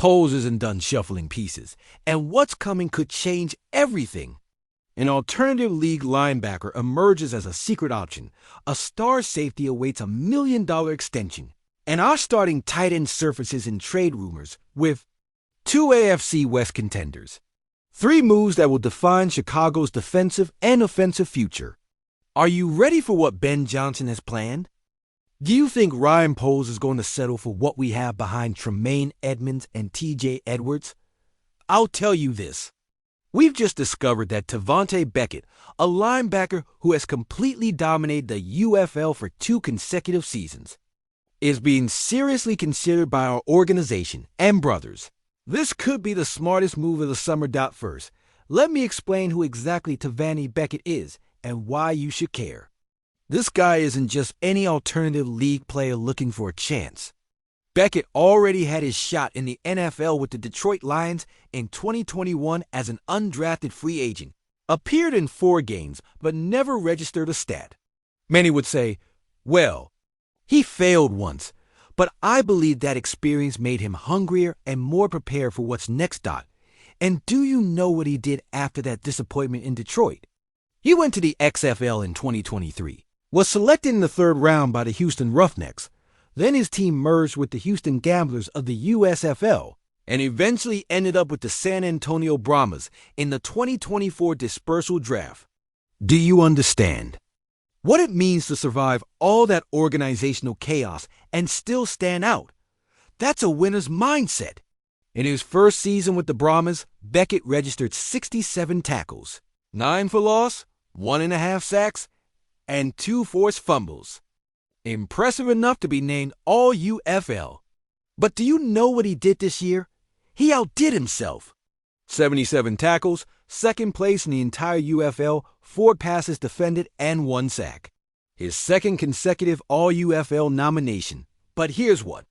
Poles isn't done shuffling pieces, and what's coming could change everything. An alternative league linebacker emerges as a secret option. A star safety awaits $1 million extension. And our starting tight end surfaces in trade rumors with 2 AFC West contenders. 3 moves that will define Chicago's defensive and offensive future. Are you ready for what Ben Johnson has planned? Do you think Ryan Poles is going to settle for what we have behind Tremaine Edmonds and TJ Edwards? I'll tell you this. We've just discovered that Tavante Beckett, a linebacker who has completely dominated the UFL for 2 consecutive seasons, is being seriously considered by our organization and brothers. This could be the smartest move of the summer. First, let me explain who exactly Tavante Beckett is and why you should care. This guy isn't just any alternative league player looking for a chance. Beckett already had his shot in the NFL with the Detroit Lions in 2021 as an undrafted free agent, appeared in 4 games but never registered a stat. Many would say, well, he failed once, but I believe that experience made him hungrier and more prepared for what's next. And do you know what he did after that disappointment in Detroit? He went to the XFL in 2023, was selected in the 3rd round by the Houston Roughnecks. Then his team merged with the Houston Gamblers of the USFL and eventually ended up with the San Antonio Brahmas in the 2024 dispersal draft. Do you understand what it means to survive all that organizational chaos and still stand out? That's a winner's mindset. In his first season with the Brahmas, Beckett registered 67 tackles, 9 for loss, 1.5 sacks, and 2 forced fumbles. Impressive enough to be named All-UFL. But do you know what he did this year? He outdid himself. 77 tackles, 2nd place in the entire UFL, 4 passes defended, and 1 sack. His 2nd consecutive All-UFL nomination. But here's what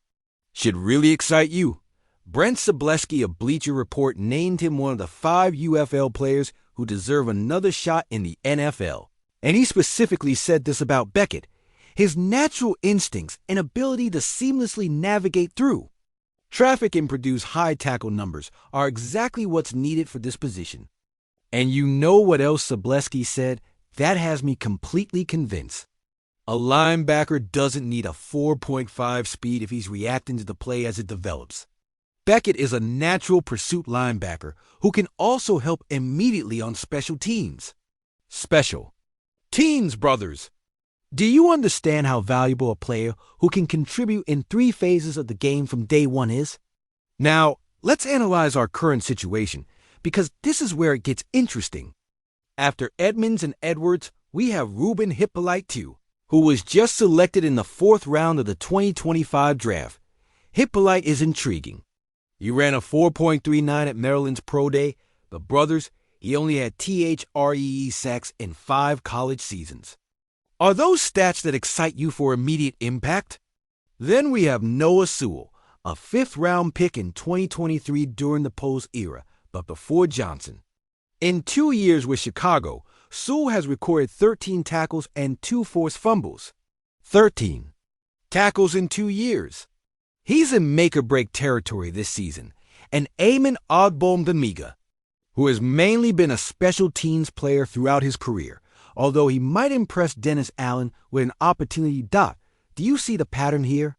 should really excite you. Brent Sobleski of Bleacher Report named him one of the 5 UFL players who deserve another shot in the NFL. And he specifically said this about Beckett: his natural instincts and ability to seamlessly navigate through traffic and produce high tackle numbers are exactly what's needed for this position. And you know what else Sobleski said? That has me completely convinced. A linebacker doesn't need a 4.5 speed if he's reacting to the play as it develops. Beckett is a natural pursuit linebacker who can also help immediately on special teams. Special teams, brothers! Do you understand how valuable a player who can contribute in 3 phases of the game from day one is? Now, let's analyze our current situation, because this is where it gets interesting. After Edmonds and Edwards, we have Ruben Hippolyte II, who was just selected in the 4th round of the 2025 draft. Hippolyte is intriguing. He ran a 4.39 at Maryland's Pro Day, but brothers, he only had THREE sacks in 5 college seasons. Are those stats that excite you for immediate impact? Then we have Noah Sewell, a 5th-round pick in 2023 during the Poles era, but before Johnson. In 2 years with Chicago, Sewell has recorded 13 tackles and 2 forced fumbles. 13 tackles in 2 years. He's in make-or-break territory this season. And Eamon Ogbongbemiga, who has mainly been a special teams player throughout his career, although he might impress Dennis Allen with an opportunity. Do you see the pattern here?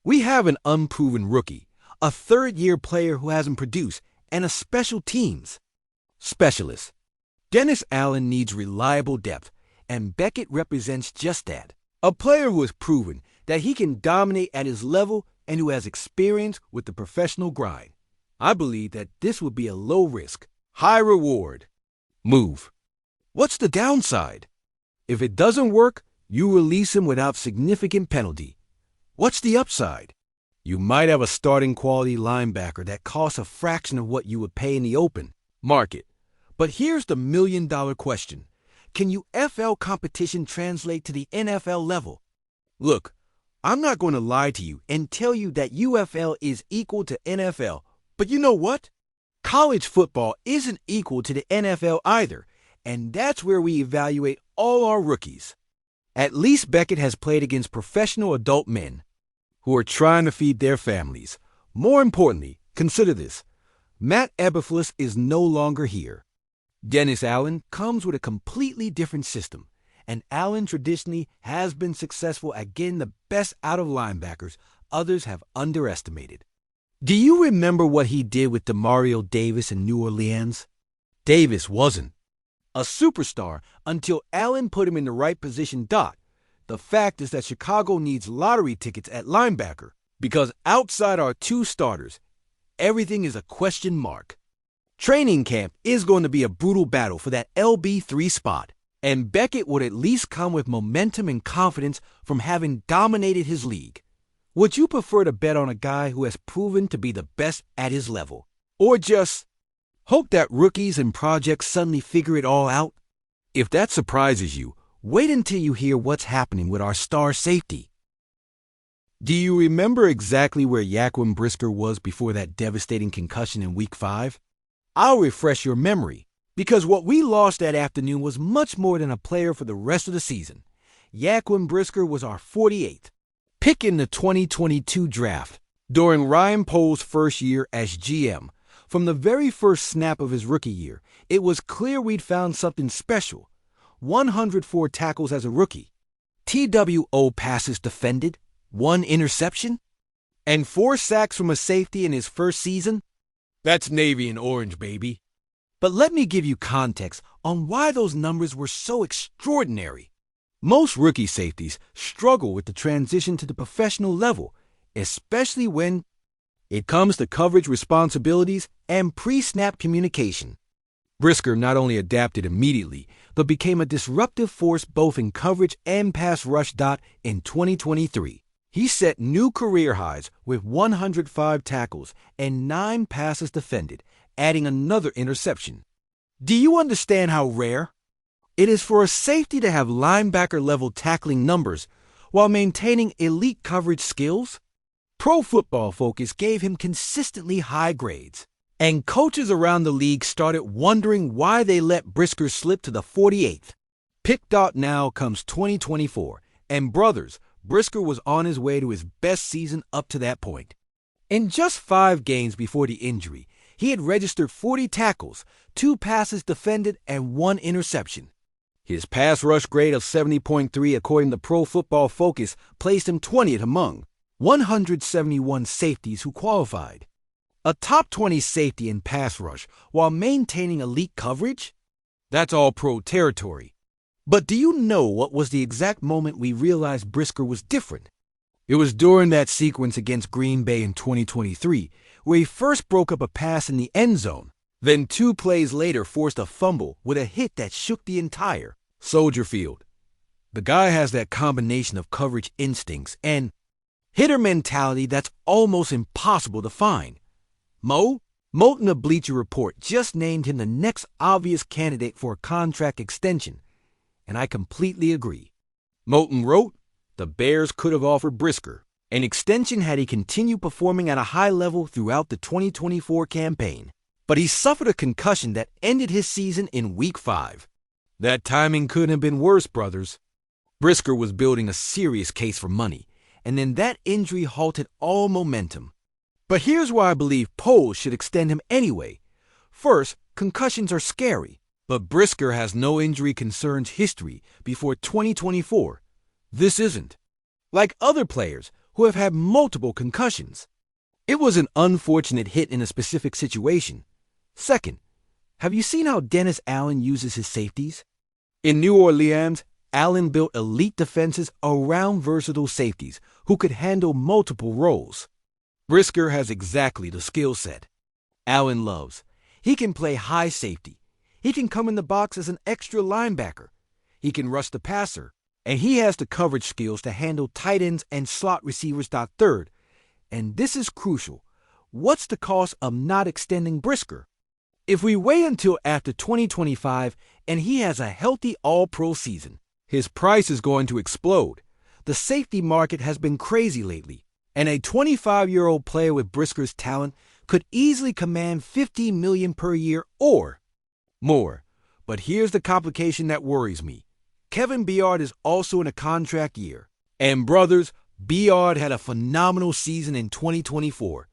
We have an unproven rookie, a 3rd-year player who hasn't produced, and a special teams specialist. Dennis Allen needs reliable depth, and Beckett represents just that. A player who has proven that he can dominate at his level and who has experience with the professional grind. I believe that this would be a low-risk, high-reward move. What's the downside? If it doesn't work, you release him without significant penalty. What's the upside? You might have a starting quality linebacker that costs a fraction of what you would pay in the open market. But here's the million-dollar question. Can UFL competition translate to the NFL level? Look, I'm not going to lie to you and tell you that UFL is equal to NFL. But you know what? College football isn't equal to the NFL either. And that's where we evaluate all our rookies. At least Beckett has played against professional adult men who are trying to feed their families. More importantly, Consider this. Matt Eberflus is no longer here. Dennis Allen comes with a completely different system, and Allen traditionally has been successful at getting the best out of linebackers others have underestimated. Do you remember what he did with Demario Davis in New Orleans? Davis wasn't a superstar until Allen put him in the right position. The fact is that Chicago needs lottery tickets at linebacker because outside our two starters, everything is a question mark. Training camp is going to be a brutal battle for that LB3 spot, and Beckett would at least come with momentum and confidence from having dominated his league. Would you prefer to bet on a guy who has proven to be the best at his level, or just hope that rookies and projects suddenly figure it all out? If that surprises you, wait until you hear what's happening with our star safety. Do you remember exactly where Jaquan Brisker was before that devastating concussion in Week 5? I'll refresh your memory, because what we lost that afternoon was much more than a player for the rest of the season. Jaquan Brisker was our 48th pick in the 2022 draft during Ryan Pohl's first year as GM. From the very first snap of his rookie year, it was clear we'd found something special. 104 tackles as a rookie, TWO passes defended, 1 interception, and 4 sacks from a safety in his first season. That's navy and orange, baby. But let me give you context on why those numbers were so extraordinary. Most rookie safeties struggle with the transition to the professional level, especially when it comes to coverage responsibilities and pre-snap communication. Brisker not only adapted immediately, but became a disruptive force both in coverage and pass rush. In 2023, he set new career highs with 105 tackles and 9 passes defended, adding another interception. Do you understand how rare it is for a safety to have linebacker-level tackling numbers while maintaining elite coverage skills? Pro Football Focus gave him consistently high grades, and coaches around the league started wondering why they let Brisker slip to the 48th pick. Now comes 2024, and brothers, Brisker was on his way to his best season up to that point. In just 5 games before the injury, he had registered 40 tackles, 2 passes defended, and 1 interception. His pass rush grade of 70.3 according to Pro Football Focus placed him 20th among 171 safeties who qualified. A top 20 safety in pass rush while maintaining elite coverage? That's all pro territory. But do you know what was the exact moment we realized Brisker was different? It was during that sequence against Green Bay in 2023, where he first broke up a pass in the end zone, then 2 plays later forced a fumble with a hit that shook the entire Soldier Field. The guy has that combination of coverage instincts and hitter mentality that's almost impossible to find. Moulton of Bleacher Report just named him the next obvious candidate for a contract extension, and I completely agree. Moulton wrote, the Bears could have offered Brisker an extension had he continued performing at a high level throughout the 2024 campaign, but he suffered a concussion that ended his season in Week 5. That timing couldn't have been worse, brothers. Brisker was building a serious case for money, and then that injury halted all momentum. But here's why I believe Pohl should extend him anyway. First, concussions are scary, but Brisker has no injury concerns history before 2024. This isn't. Like other players who have had multiple concussions. It was an unfortunate hit in a specific situation. Second, have you seen how Dennis Allen uses his safeties? In New Orleans, Allen built elite defenses around versatile safeties who could handle multiple roles. Brisker has exactly the skill set Allen loves. He can play high safety. He can come in the box as an extra linebacker. He can rush the passer. And he has the coverage skills to handle tight ends and slot receivers. Third, and this is crucial, what's the cost of not extending Brisker? If we wait until after 2025 and he has a healthy all-pro season, his price is going to explode. The safety market has been crazy lately, and a 25-year-old player with Brisker's talent could easily command $50 million per year or more. But here's the complication that worries me. Kevin Byard is also in a contract year. And brothers, Byard had a phenomenal season in 2024.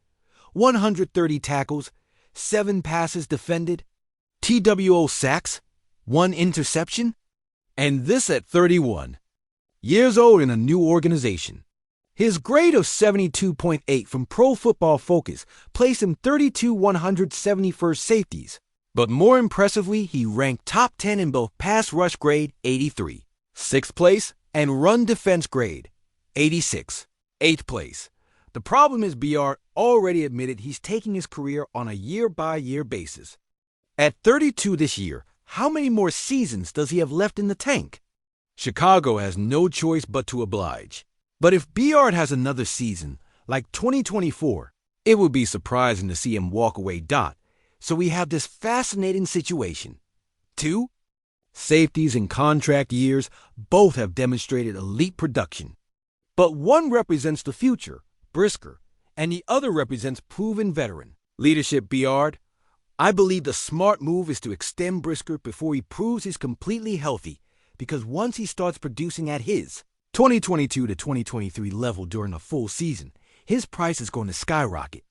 130 tackles, 7 passes defended, TWO sacks, 1 interception, and this at 31 years old in a new organization. His grade of 72.8 from Pro Football Focus placed him 32 171st safeties, but more impressively, he ranked top 10 in both pass rush grade 83, 6th place, and run defense grade 86, 8th place. The problem is BR already admitted he's taking his career on a year-by-year basis. At 32 this year, how many more seasons does he have left in the tank? Chicago has no choice but to oblige. But if Beard has another season, like 2024, it would be surprising to see him walk away. So we have this fascinating situation. 2 safeties in contract years both have demonstrated elite production. But one represents the future, Brisker, and the other represents proven veteran, leadership Beard. I believe the smart move is to extend Brisker before he proves he's completely healthy, because once he starts producing at his 2022 to 2023 level during a full season, his price is going to skyrocket.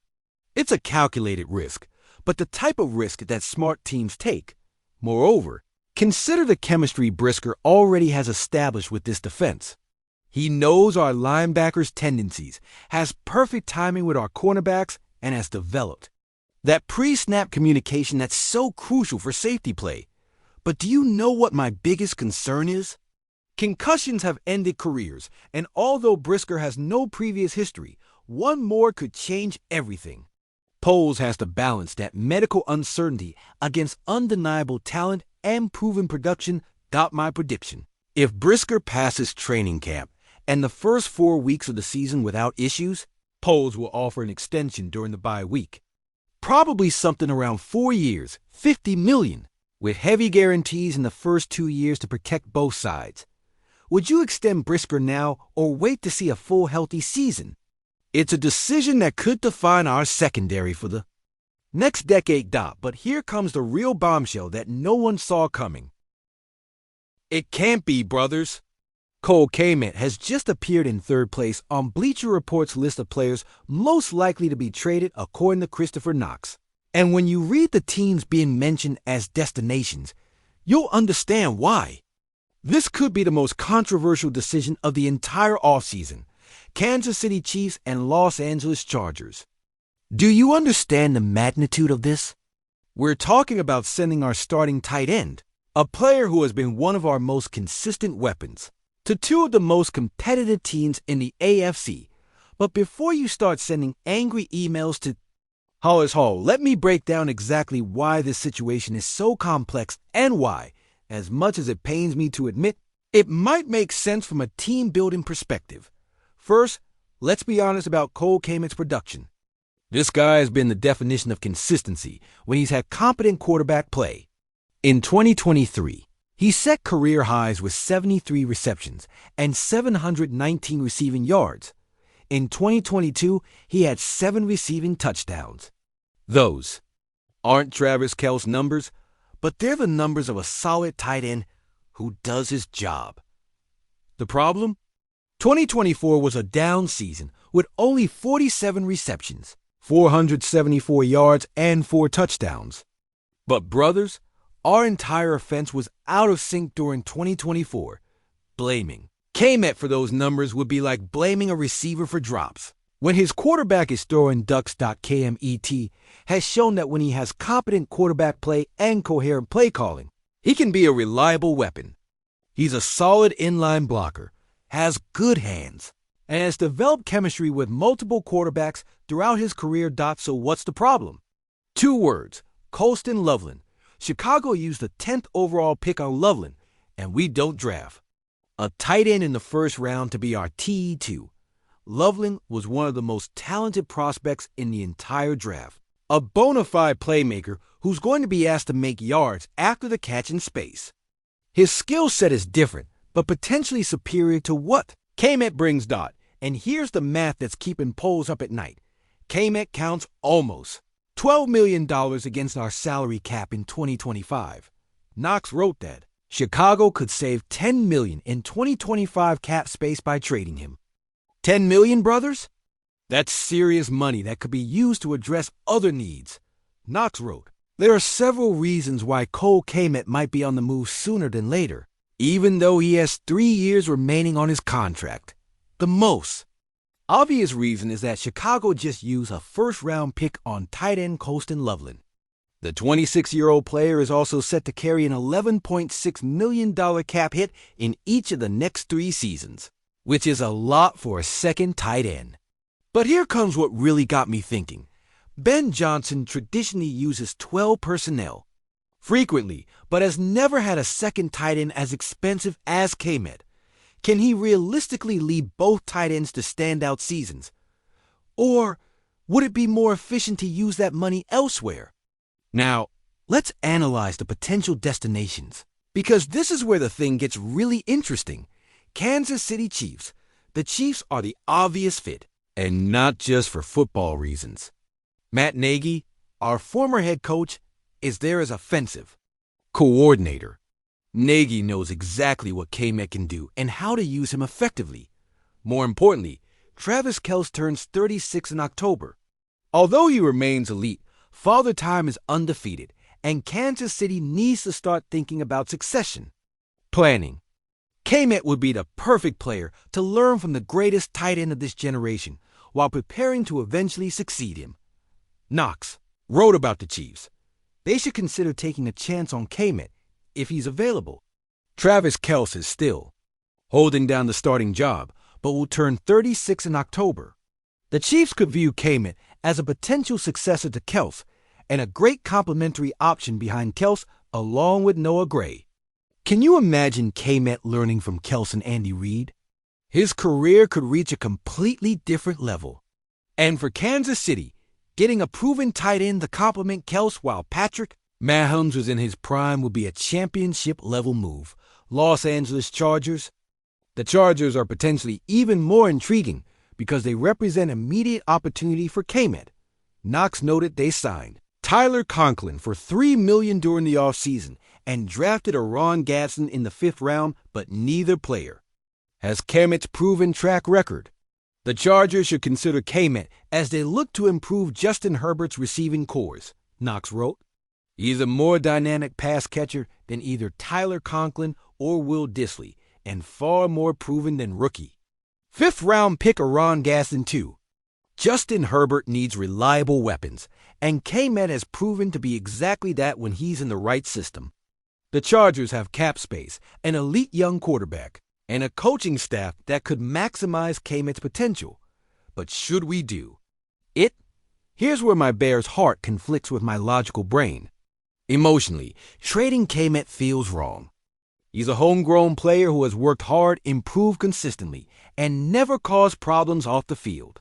It's a calculated risk, but the type of risk that smart teams take. Moreover, consider the chemistry Brisker already has established with this defense. He knows our linebackers' tendencies, has perfect timing with our cornerbacks, and has developed that pre-snap communication that's so crucial for safety play. But do you know what my biggest concern is? Concussions have ended careers, and although Brisker has no previous history, one more could change everything. Poles has to balance that medical uncertainty against undeniable talent and proven production. My prediction: if Brisker passes training camp and the first 4 weeks of the season without issues, Poles will offer an extension during the bye week. Probably something around 4 years, $50 million, with heavy guarantees in the first 2 years to protect both sides. Would you extend Brisker now or wait to see a full healthy season? It's a decision that could define our secondary for the next decade. But here comes the real bombshell that no one saw coming. It can't be, brothers. Cole Kmet has just appeared in 3rd place on Bleacher Report's list of players most likely to be traded according to Christopher Knox. And when you read the teams being mentioned as destinations, you'll understand why. This could be the most controversial decision of the entire offseason. Kansas City Chiefs and Los Angeles Chargers. Do you understand the magnitude of this? We're talking about sending our starting tight end, a player who has been one of our most consistent weapons, to 2 of the most competitive teams in the AFC. But before you start sending angry emails to Hollis Hall, let me break down exactly why this situation is so complex and why, as much as it pains me to admit, it might make sense from a team-building perspective. First, let's be honest about Cole Kmet's production. This guy has been the definition of consistency when he's had competent quarterback play. In 2023, he set career highs with 73 receptions and 719 receiving yards. In 2022, he had 7 receiving touchdowns. Those aren't Travis Kelce's numbers, but they're the numbers of a solid tight end who does his job. The problem? 2024 was a down season with only 47 receptions, 474 yards, and 4 touchdowns. But brothers, our entire offense was out of sync during 2024. Blaming Kmet for those numbers would be like blaming a receiver for drops. When his quarterback is throwing ducks. Kmet has shown that when he has competent quarterback play and coherent play calling, he can be a reliable weapon. He's a solid inline blocker, has good hands, and has developed chemistry with multiple quarterbacks throughout his career. So what's the problem? 2 words: Colston Loveland. Chicago used the 10th overall pick on Loveland, and we don't draft a tight end in the first round to be our TE2. Loveland was one of the most talented prospects in the entire draft, a bona fide playmaker who's going to be asked to make yards after the catch in space. His skill set is different, but potentially superior to what Kmet brings. And here's the math that's keeping Poles up at night. Kmet counts almost $12 million against our salary cap in 2025. Knox wrote that Chicago could save $10 million in 2025 cap space by trading him. $10 million, brothers? That's serious money that could be used to address other needs. Knox wrote, there are several reasons why Cole Kmet might be on the move sooner than later, even though he has 3 years remaining on his contract. The most obvious reason is that Chicago just used a first-round pick on tight end Colston Loveland. The 26-year-old player is also set to carry an $11.6 million cap hit in each of the next 3 seasons, which is a lot for a second tight end. But here comes what really got me thinking. Ben Johnson traditionally uses 12 personnel, frequently, but has never had a second tight end as expensive as Kmet. Can he realistically lead both tight ends to standout seasons? Or would it be more efficient to use that money elsewhere? Now, let's analyze the potential destinations, because this is where the thing gets really interesting. Kansas City Chiefs. The Chiefs are the obvious fit, and not just for football reasons. Matt Nagy, our former head coach, is there as offensive coordinator. Nagy knows exactly what Kmet can do and how to use him effectively. More importantly, Travis Kelce turns 36 in October. Although he remains elite, Father Time is undefeated, and Kansas City needs to start thinking about succession planning. Kmet would be the perfect player to learn from the greatest tight end of this generation while preparing to eventually succeed him. Knox wrote about the Chiefs. They should consider taking a chance on Kmet if he's available. Travis Kelce is still holding down the starting job, but will turn 36 in October. The Chiefs could view Kmet as a potential successor to Kelce and a great complementary option behind Kelce along with Noah Gray. Can you imagine Kmet learning from Kelce and Andy Reid? His career could reach a completely different level. And for Kansas City, getting a proven tight end to complement Kelce while Patrick Mahomes was in his prime would be a championship-level move. Los Angeles Chargers. The Chargers are potentially even more intriguing because they represent immediate opportunity for Kmet. Knox noted they signed Tyler Conklin for $3 million during the offseason and drafted Ron Gadsden in the 5th round, but neither player has Kmet's proven track record. The Chargers should consider Kmet as they look to improve Justin Herbert's receiving cores, Knox wrote. He's a more dynamic pass catcher than either Tyler Conklin or Will Dissly, and far more proven than rookie 5th round pick Ron Gadsden too. Justin Herbert needs reliable weapons, and Kmet has proven to be exactly that when he's in the right system. The Chargers have cap space, an elite young quarterback, and a coaching staff that could maximize Kmet's potential. But should we do it? Here's where my Bears heart conflicts with my logical brain. Emotionally, trading Kmet feels wrong. He's a homegrown player who has worked hard, improved consistently, and never caused problems off the field.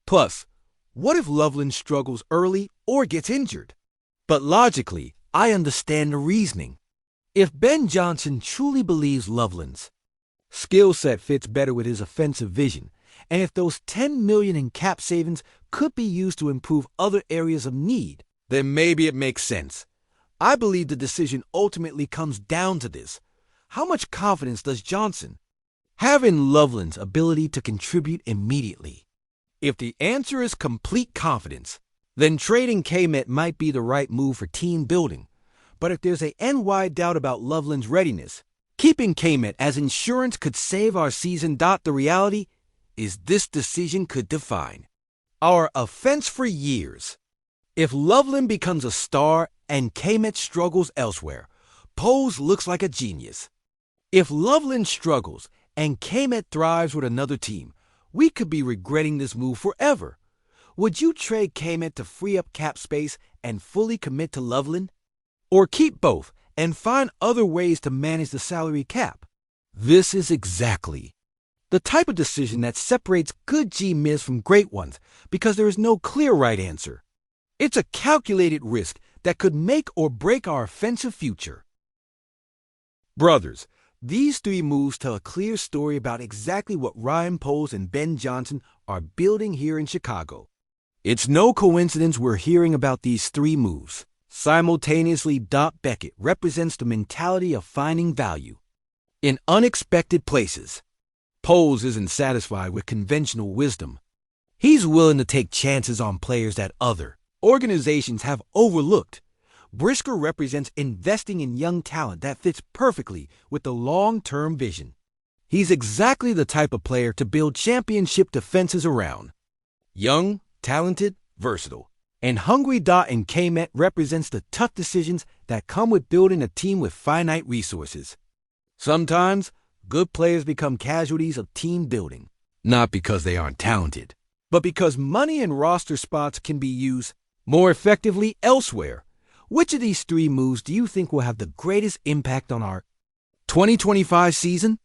Plus, what if Loveland struggles early or gets injured? But logically, I understand the reasoning. If Ben Johnson truly believes Loveland's skill set fits better with his offensive vision, and if those $10 million in cap savings could be used to improve other areas of need, then maybe it makes sense. I believe the decision ultimately comes down to this. How much confidence does Johnson have in Loveland's ability to contribute immediately? If the answer is complete confidence, then trading Kmet might be the right move for team building. But if there's a NY doubt about Loveland's readiness, keeping Kmet as insurance could save our season. The reality is this decision could define our offense for years. If Loveland becomes a star and Kmet struggles elsewhere, Poles looks like a genius. If Loveland struggles and Kmet thrives with another team, we could be regretting this move forever. Would you trade Kmet to free up cap space and fully commit to Loveland? Or keep both and find other ways to manage the salary cap? This is exactly the type of decision that separates good GMs from great ones because there is no clear right answer. It's a calculated risk that could make or break our offensive future. Brothers, these 3 moves tell a clear story about exactly what Ryan Poles and Ben Johnson are building here in Chicago. It's no coincidence we're hearing about these 3 moves. Simultaneously, Beckett represents the mentality of finding value in unexpected places. Poles isn't satisfied with conventional wisdom. He's willing to take chances on players that other organizations have overlooked. Brisker represents investing in young talent that fits perfectly with the long-term vision. He's exactly the type of player to build championship defenses around. Young, talented, versatile. And hungry. And K-Met represents the tough decisions that come with building a team with finite resources. Sometimes, good players become casualties of team building, not because they aren't talented, but because money and roster spots can be used more effectively elsewhere. Which of these three moves do you think will have the greatest impact on our 2025 season?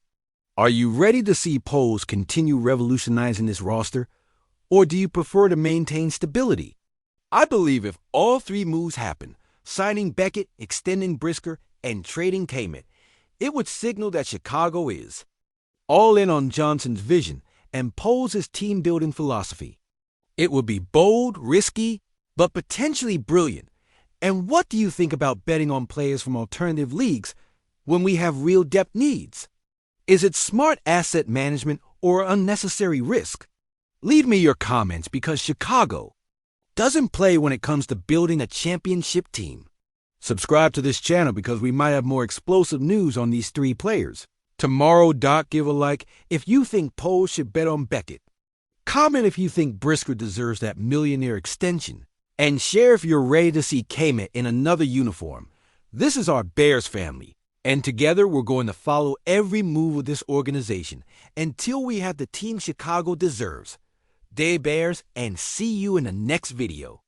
Are you ready to see Poles continue revolutionizing this roster, or do you prefer to maintain stability? I believe if all three moves happen, signing Beckett, extending Brisker, and trading K-Met, it would signal that Chicago is all in on Johnson's vision and Poles' team-building philosophy. It would be bold, risky, but potentially brilliant. And what do you think about betting on players from alternative leagues when we have real depth needs? Is it smart asset management or unnecessary risk? Leave me your comments, because Chicago doesn't play when it comes to building a championship team. Subscribe to this channel because we might have more explosive news on these three players. Tomorrow, give a like if you think Poles should bet on Beckett. Comment if you think Brisker deserves that millionaire extension. And share if you're ready to see K-Met in another uniform. This is our Bears family, and together we're going to follow every move of this organization until we have the team Chicago deserves. Day Bears, and see you in the next video.